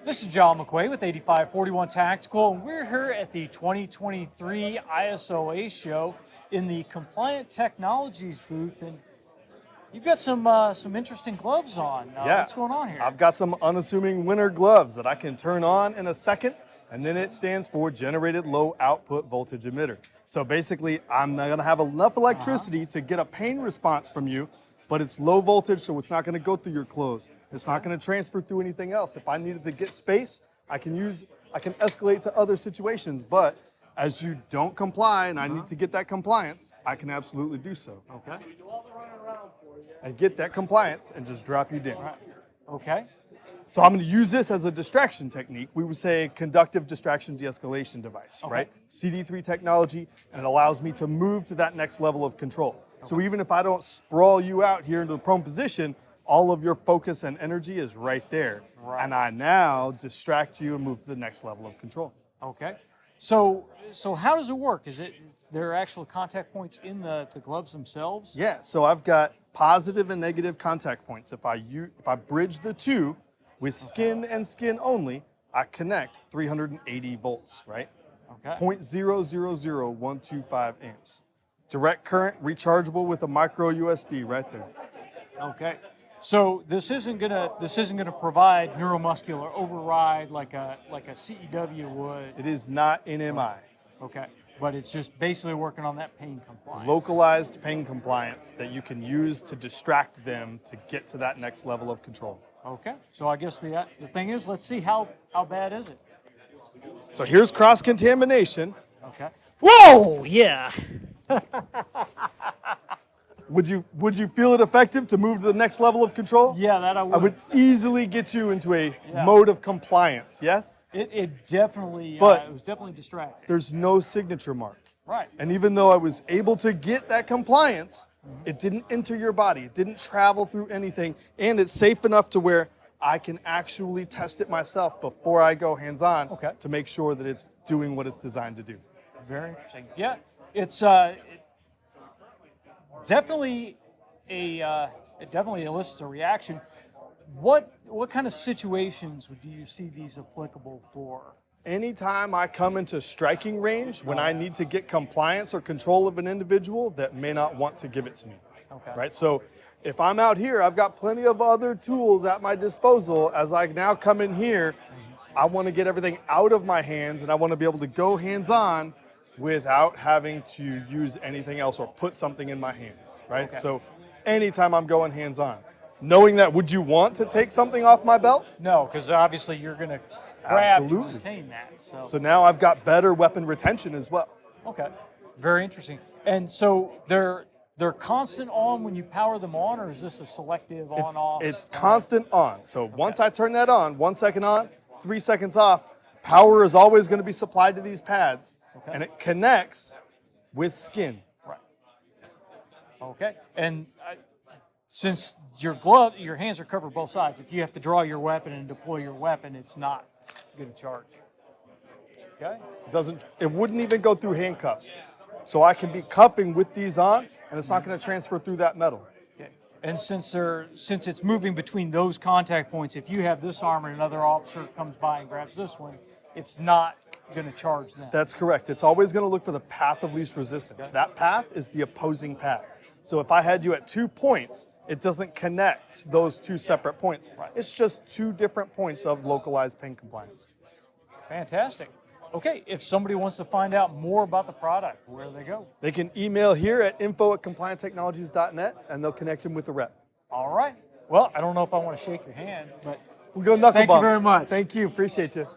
This is John McQuay with 8541 Tactical, and we're here at the 2023 ISOA show in the Compliant Technologies booth, and you've got some interesting gloves on. Yeah. What's going on here? I've got some unassuming winter gloves that I can turn on in a second, and then it stands for Generated Low Output Voltage Emitter. So basically, I'm not going to have enough electricity to get a pain response from you, but it's low voltage, so it's not going to go through your clothes. It's not going to transfer through anything else. If I needed to get space, I can escalate to other situations, but as you don't comply and I need to get that compliance, I can absolutely do so. Okay. And get that compliance and just drop you down. Okay. So I'm going to use this as a distraction technique. We would say conductive distraction de-escalation device, right? CD3 technology, and it allows me to move to that next level of control. So even if I don't sprawl you out here into the prone position, all of your focus and energy is right there. Right. And I now distract you and move to the next level of control. Okay. So how does it work? Is there are actual contact points in the gloves themselves? Yeah, so I've got positive and negative contact points. If I bridge the two with skin and skin only, I connect 380 volts, right? Okay. 0.000125 amps. Direct current, rechargeable with a micro USB right there. Okay. So this isn't gonna provide neuromuscular override like a CEW would. It is not NMI. Okay. But it's just basically working on that pain compliance. Localized pain compliance that you can use to distract them to get to that next level of control. Okay. So I guess the thing is, let's see how bad is it. So here's cross-contamination. Okay. Whoa! Yeah. Would you feel it effective to move to the next level of control? Yeah, that I would. I would easily get you into a mode of compliance, yes? It definitely, But it was definitely distracting. there's no signature mark. Right. And even though I was able to get that compliance, it didn't enter your body. It didn't travel through anything. And it's safe enough to where I can actually test it myself before I go hands-on to make sure that it's doing what it's designed to do. Very interesting. Yeah, it's definitely it definitely elicits a reaction. What kind of situations do you see these applicable for? Anytime I come into striking range, when I need to get compliance or control of an individual that may not want to give it to me, right? So if I'm out here, I've got plenty of other tools at my disposal. As I now come in here, I want to get everything out of my hands and I want to be able to go hands-on without having to use anything else or put something in my hands, right? So anytime I'm going hands-on, knowing that, would you want to take something off my belt? No, because obviously you're going to grab Absolutely. to retain that. So now I've got better weapon retention as well. Okay, very interesting. And so they're constant on when you power them on, or is this a selective on-off? It's constant on. So once I turn that on, 1 second on, 3 seconds off, power is always going to be supplied to these pads, and it connects with skin. Right. Okay, and since your hands are covered both sides, if you have to draw your weapon and deploy your weapon, it's not going to charge. Okay. It wouldn't even go through handcuffs. So I can be cuffing with these on, and it's not going to transfer through that metal. Okay. And since it's moving between those contact points, if you have this arm and another officer comes by and grabs this one, it's not going to charge them. That's correct. It's always going to look for the path of least resistance. That path is the opposing path. So if I had you at 2 points, it doesn't connect those two separate points. Right. It's just two different points of localized pain compliance. Fantastic. Okay, if somebody wants to find out more about the product, where do they go? They can email here at info@complianttechnologies.net, and they'll connect them with the rep. All right. Well, I don't know if I want to shake your hand, but We'll go knuckle thank bumps. you very much. Thank you. Appreciate you.